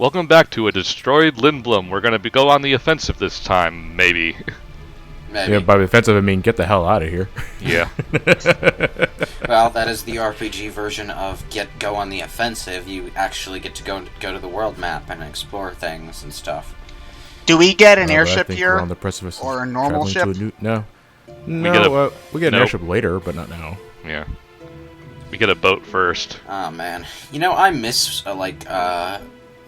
Welcome back to a destroyed Lindblum. We're going to go on the offensive this time, maybe. Maybe. Yeah, by offensive I mean get the hell out of here. Yeah. Well, that is the RPG version of go on the offensive. You actually get to go to the world map and explore things and stuff. Do we get an But I airship think here? we're on the precipice of Or a normal traveling ship? to a no. We get an Nope. airship later, but not now. Yeah. We get a boat first. Oh man, I miss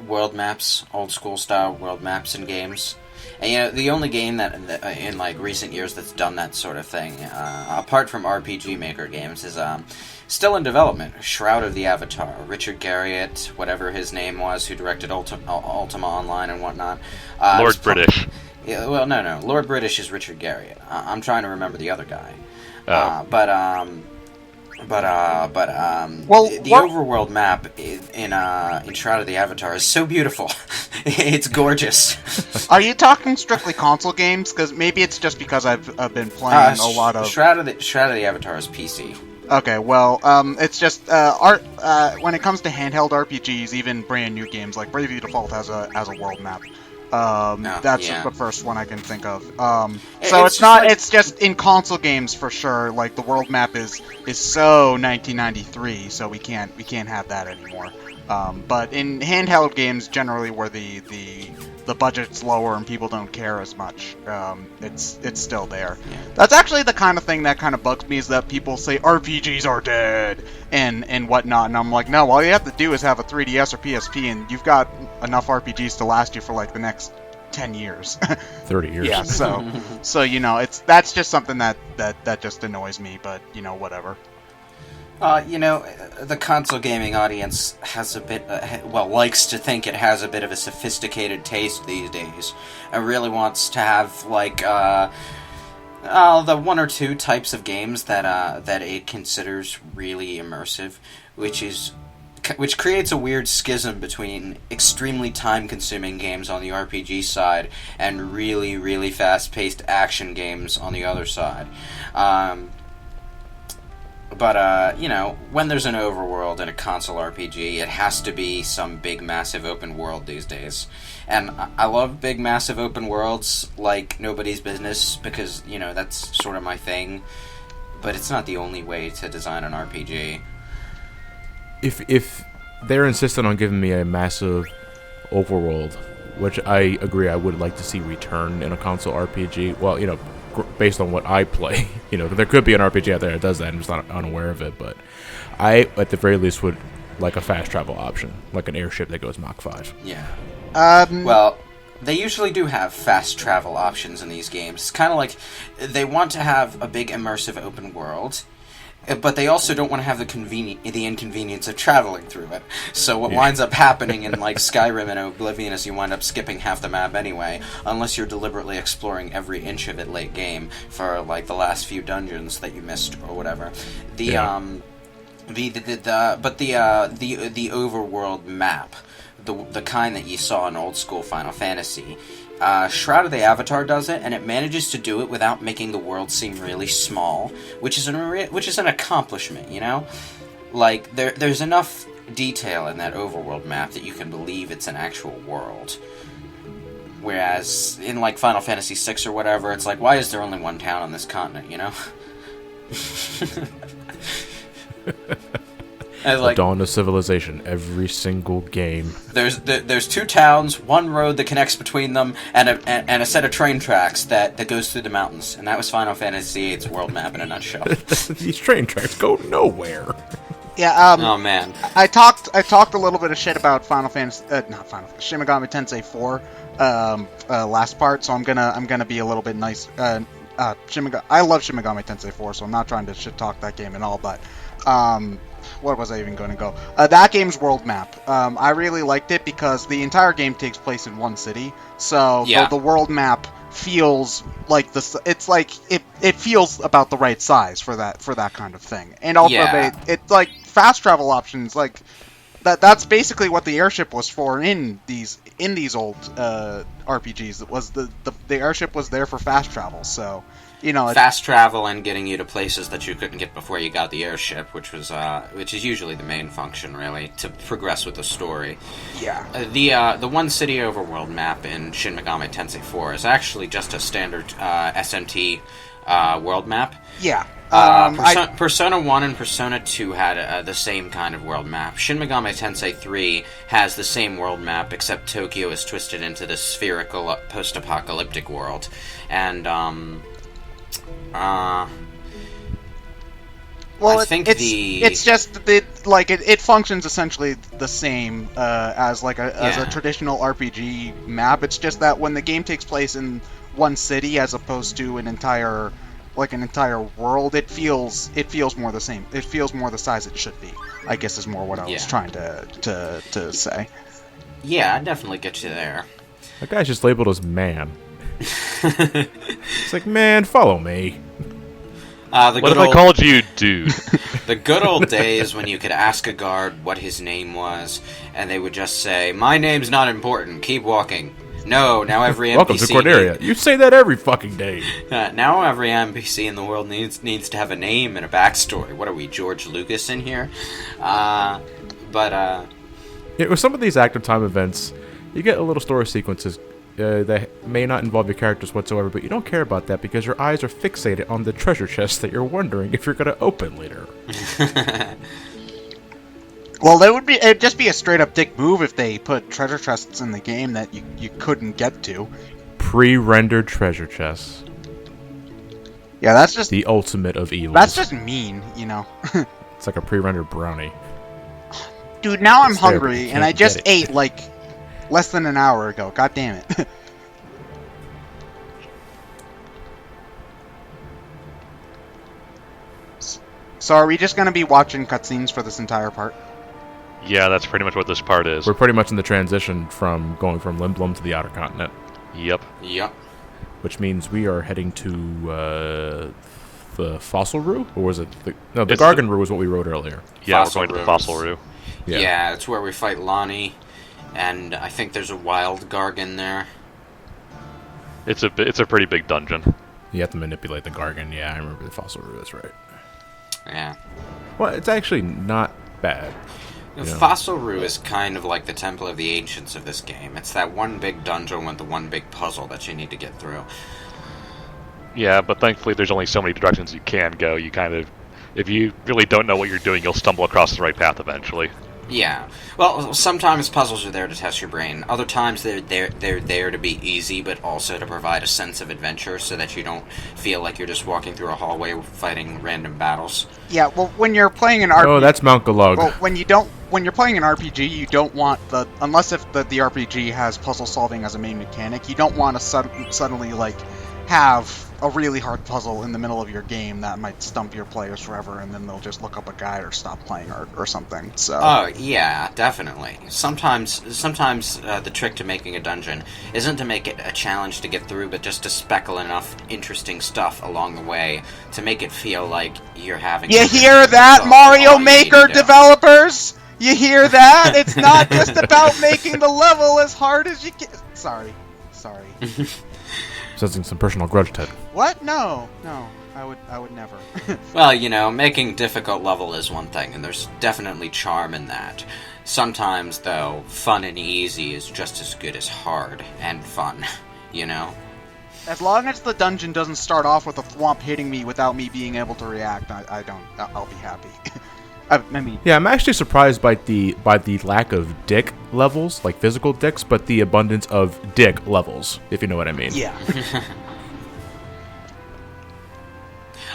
world maps, old school style world maps in games. And the only game that in like recent years that's done that sort of thing, apart from RPG Maker games, is still in development. Shroud of the Avatar. Richard Garriott, whatever his name was, who directed Ultima Online and whatnot. Lord British. Yeah, well, no. Lord British is Richard Garriott. I'm trying to remember the other guy. Oh. The overworld map in Shroud of the Avatar is so beautiful. It's gorgeous. Are you talking strictly console games? Because maybe it's just because I've been playing a lot of... Shroud of the Avatar is PC. Okay, well, it's just when it comes to handheld RPGs, even brand new games like Bravely Default has a world map. That's yeah. the first one I can think of. It's just in console games for sure. Like the world map is so 1993, so we can't have that anymore. But in handheld games, generally where the budget's lower and people don't care as much, it's still there. Yeah. That's actually the kind of thing that kind of bugs me, is that people say RPGs are dead and whatnot, and I'm like, no, all you have to do is have a 3DS or PSP, and you've got enough RPGs to last you for like the next 10 years. 30 years. Yeah, so that's just something that just annoys me, but whatever. The console gaming audience has a bit, likes to think it has a bit of a sophisticated taste these days, and really wants to have the one or two types of games that it considers really immersive, which creates a weird schism between extremely time-consuming games on the RPG side and really, really fast-paced action games on the other side. But when there's an overworld in a console RPG, it has to be some big, massive open world these days. And I love big, massive open worlds like nobody's business, because, that's sort of my thing. But it's not the only way to design an RPG. If they're insistent on giving me a massive overworld, which I agree I would like to see return in a console RPG, well, based on what I play, there could be an RPG out there that does that. I'm just not unaware of it, but I, at the very least, would like a fast travel option, like an airship that goes Mach 5. Yeah. Well, they usually do have fast travel options in these games. It's kind of like they want to have a big immersive open world, but they also don't want to have the inconvenience of traveling through it. So what winds up happening in like Skyrim and Oblivion is you wind up skipping half the map anyway, unless you're deliberately exploring every inch of it late game for like the last few dungeons that you missed or whatever. The overworld map, the kind that you saw in old school Final Fantasy, Shroud of the Avatar does it, and it manages to do it without making the world seem really small, which is an accomplishment, Like, there's enough detail in that overworld map that you can believe it's an actual world. Whereas, in, like, Final Fantasy VI or whatever, it's like, why is there only one town on this continent, The dawn of civilization, every single game. There's two towns, one road that connects between them, and a set of train tracks that goes through the mountains. And that was Final Fantasy VIII's world map in a nutshell. These train tracks go nowhere. Yeah. Oh man. I talked a little bit of shit about Final Fantasy, Shin Megami Tensei 4, last part. So I'm gonna be a little bit nice. I love Shin Megami Tensei 4, so I'm not trying to shit talk that game at all. But where was I even going to go? That game's world map. I really liked it because the entire game takes place in one city. So the world map feels like it feels about the right size for that kind of thing. And also it's like fast travel options, like that's basically what the airship was for in these old RPGs. It was the airship was there for fast travel. So fast travel and getting you to places that you couldn't get before you got the airship, which is usually the main function, really, to progress with the story. Yeah. The One City Overworld map in Shin Megami Tensei 4 is actually just a standard SMT world map. Yeah. Persona 1 and Persona 2 had the same kind of world map. Shin Megami Tensei 3 has the same world map, except Tokyo is twisted into this spherical post-apocalyptic world. And, it's just it functions essentially the same as a traditional RPG map. It's just that when the game takes place in one city as opposed to an entire world, it feels more the same. It feels more the size it should be, I guess, is more what I was trying to say. Yeah, I definitely get you there. That guy's just labeled as man. It's like, man, follow me. What if I called you dude? The good old days when you could ask a guard what his name was, and they would just say, "My name's not important, keep walking." No, now every NPC... Welcome to Corderia. You say that every fucking day. Now every NPC in the world needs to have a name and a backstory. What are we, George Lucas in here? With some of these active time events, you get a little story sequences that may not involve your characters whatsoever, but you don't care about that because your eyes are fixated on the treasure chest that you're wondering if you're going to open later. Well, it'd just be a straight-up dick move if they put treasure chests in the game that you couldn't get to. Pre-rendered treasure chests. Yeah, that's just... the ultimate of evil. That's just mean, you know. It's like a pre-rendered brownie. Dude, now I'm hungry, and I just ate, less than an hour ago. God damn it. So are we just going to be watching cutscenes for this entire part? Yeah, that's pretty much what this part is. We're pretty much in the transition from going from Lindblum to the Outer Continent. Yep. Which means we are heading to the Fossil Roo? Or was it... the Gargan Roo was what we wrote earlier. Yeah, we're going to the Fossil Roo. Yeah, it's where we fight Lonnie, and I think there's a wild Gargan there. It's a pretty big dungeon. You have to manipulate the Gargan. Yeah, I remember the Fossil Roo. That's right. Yeah. Well, it's actually not bad. Fossil Roo is kind of like the Temple of the Ancients of this game. It's that one big dungeon with the one big puzzle that you need to get through. Yeah, but thankfully there's only so many directions you can go. You kind of... if you really don't know what you're doing, you'll stumble across the right path eventually. Yeah. Well, sometimes puzzles are there to test your brain. Other times they're there to be easy, but also to provide a sense of adventure so that you don't feel like you're just walking through a hallway fighting random battles. Yeah, well, when you're playing an RPG... oh, that's Mount Galug. Well, when you're playing an RPG, you don't want unless if the RPG has puzzle solving as a main mechanic, you don't want to suddenly, have a really hard puzzle in the middle of your game that might stump your players forever, and then they'll just look up a guide or stop playing or something. So. Oh yeah, definitely. Sometimes the trick to making a dungeon isn't to make it a challenge to get through, but just to speckle enough interesting stuff along the way to make it feel like you're having. You hear that, Mario Maker developers? You hear that? It's not just about making the level as hard as you can. Sorry. Sensing some personal grudge, Ted. What? No, I would never. Well, making difficult level is one thing, and there's definitely charm in that. Sometimes, though, fun and easy is just as good as hard and fun, As long as the dungeon doesn't start off with a thwomp hitting me without me being able to react, I'll be happy. Yeah, I'm actually surprised by the lack of dick levels, like physical dicks, but the abundance of dick levels, if you know what I mean. Yeah.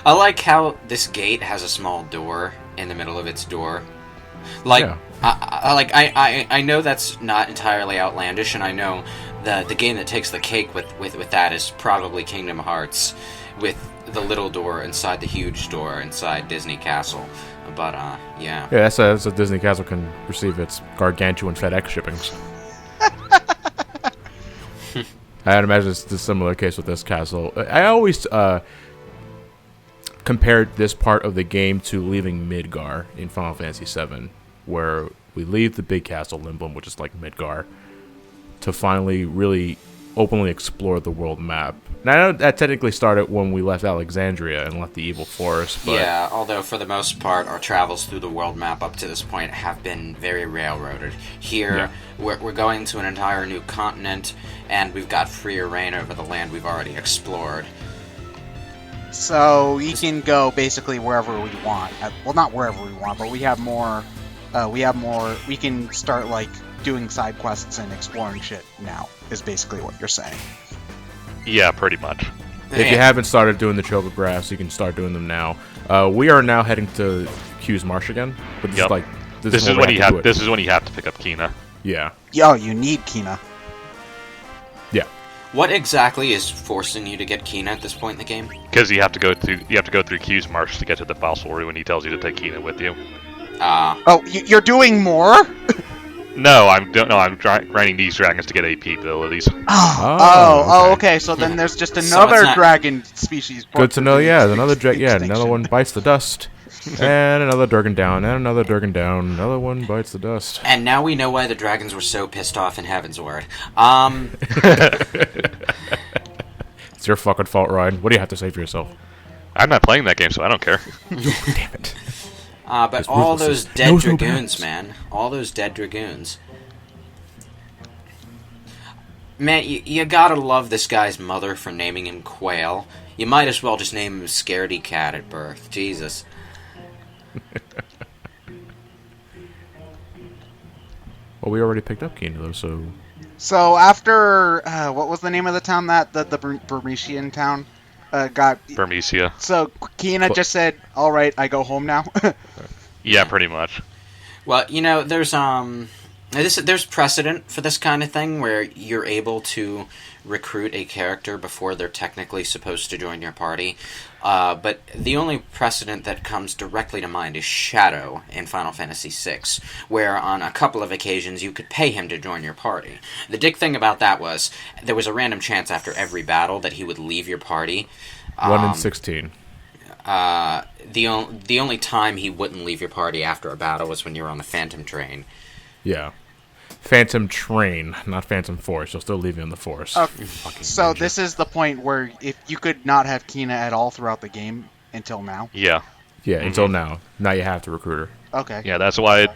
I like how this gate has a small door in the middle of its door. I know that's not entirely outlandish, and I know the game that takes the cake with that is probably Kingdom Hearts, with the little door inside the huge door inside Disney Castle. But, yeah. Yeah, that's so Disney Castle can receive its gargantuan FedEx shippings. I'd imagine it's a similar case with this castle. I always compared this part of the game to leaving Midgar in Final Fantasy VII, where we leave the big castle, Lindblum, which is like Midgar, to finally really openly explore the world map. Now, I know that technically started when we left Alexandria and left the evil forest, but Yeah, although for the most part, our travels through the world map up to this point have been very railroaded. Here, we're going to an entire new continent, and we've got freer reign over the land we've already explored. So we can go basically wherever we want. Well, not wherever we want, but we have more. We can start like doing side quests and exploring shit now. Is basically what you're saying. Yeah, pretty much. if you haven't started doing the chocographs, you can start doing them now. We are now heading to Q's Marsh again, but this is like this is when you have this is when you have to pick up Quina. Yeah. Yo, you need Quina. Yeah. What exactly is forcing you to get Quina at this point in the game? Because you have to go through Q's Marsh to get to the Fossil Roo, and he tells you to take Quina with you. Oh, you're doing more? No, I'm grinding these dragons to get AP abilities. Okay. So then there's just another dragon species. Good to know. Yeah, another another one bites the dust, and another Durgan down, and another Durgan down. Another one bites the dust. And now we know why the dragons were so pissed off in Heaven's Word. It's your fucking fault, Ryan. What do you have to say for yourself? I'm not playing that game, so I don't care. Damn it. But all those dead dragoons, man. All those dead dragoons. Man, you gotta love this guy's mother for naming him Quail. You might as well just name him Scaredy Cat at birth. Jesus. Well, we already picked up Quina, though, so... So after... what was the name of the town that... The Burmesian town? Got... Burmesia. So Quina just said, alright, I go home now? Yeah, pretty much. Well, you know, there's precedent for this kind of thing where you're able to recruit a character before they're technically supposed to join your party. But the only precedent that comes directly to mind is Shadow in Final Fantasy VI, where on a couple of occasions you could pay him to join your party. The dick thing about that was there was a random chance after every battle that he would leave your party. 1 in 16. The only time he wouldn't leave your party after a battle was when you were on the Phantom Train. Yeah. Phantom Train, not Phantom Force. You'll still leave me on the Force. So this is the point where if you could not have Quina at all throughout the game until now? Yeah. Yeah, until now. Now you have to recruit her. Okay. Yeah, that's why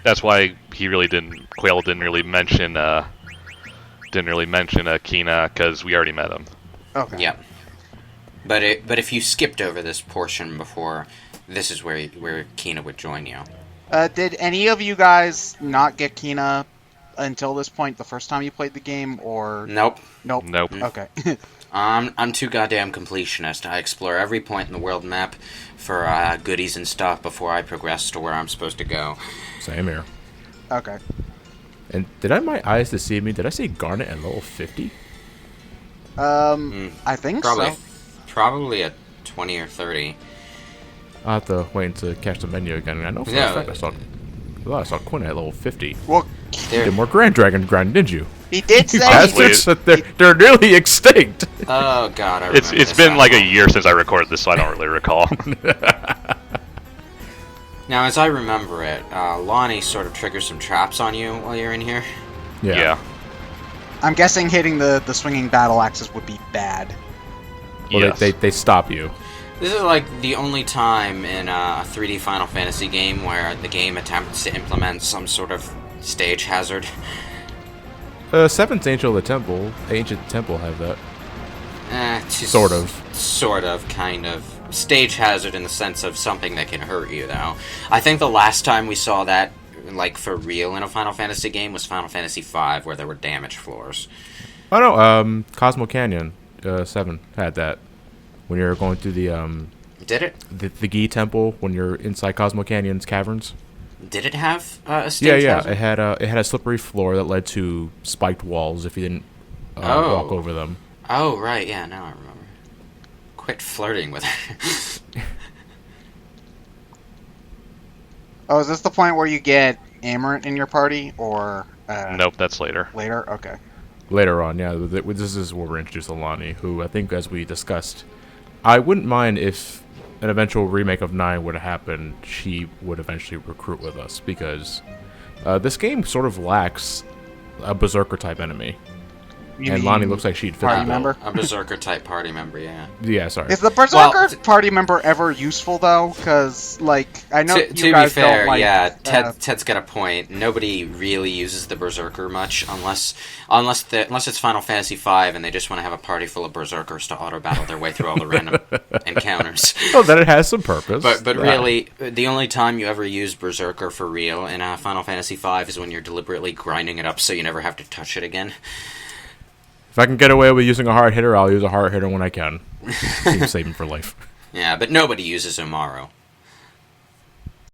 Quail didn't really mention Quina, because we already met him. Okay. Yep. But if you skipped over this portion before, this is where Quina would join you. Did any of you guys not get Quina until this point the first time you played the game, or... Nope. Nope. Okay. I'm too goddamn completionist. I explore every point in the world map for goodies and stuff before I progress to where I'm supposed to go. Same here. Okay. And did my eyes deceive me? Did I see Garnet at level 50? I think so. Probably at 20 or 30. I'll have to wait to catch the menu again. I know for a fact I saw Quina at level 50. Well, You did more Grand Dragon grind, didn't you? he did say... Bastards, they're nearly extinct. Oh god, I remember It's been like a year since I recorded this, so I don't really recall. Now, as I remember it, Lonnie sort of triggers some traps on you while you're in here. Yeah. I'm guessing hitting the swinging battle axes would be bad. Well, Yes. they stop you. This is like the only time in a 3D Final Fantasy game where the game attempts to implement some sort of stage hazard. Seventh Ancient Temple have that. Sort of, kind of. Stage hazard in the sense of something that can hurt you, though. I think the last time we saw that, like, for real in a Final Fantasy game was Final Fantasy V, where there were damage floors. Oh no, Cosmo Canyon 7 had that. When you're going through the Did it? the Gi Temple, when you're inside Cosmo Canyon's caverns. Did it have a stage hazard? It had a slippery floor that led to spiked walls if you didn't walk over them. Oh, right, yeah, now I remember. Quit flirting with her. Oh, is this the point where you get Amarant in your party, or... Nope, that's later. Later? Okay. Later on, yeah. This is where we're introduced to Lonnie, who I think, as we discussed, I wouldn't mind if an eventual remake of 9 would have happened. She would eventually recruit with us, because this game sort of lacks a Berserker-type enemy. You and mean Lonnie looks like she'd fit party the bill. member? A berserker type party member, yeah. Yeah, sorry. Is the berserker party member ever useful though? Because like I know To you be guys fair, don't like. yeah, Ted's got a point. Nobody really uses the berserker much unless it's Final Fantasy V and they just want to have a party full of berserkers to auto battle their way through all the random encounters. Oh, then it has some purpose. But really, the only time you ever use berserker for real in Final Fantasy V is when you're deliberately grinding it up so you never have to touch it again. If I can get away with using a hard hitter, I'll use a hard hitter when I can. Keep saving for life. Yeah, but nobody uses Umaro.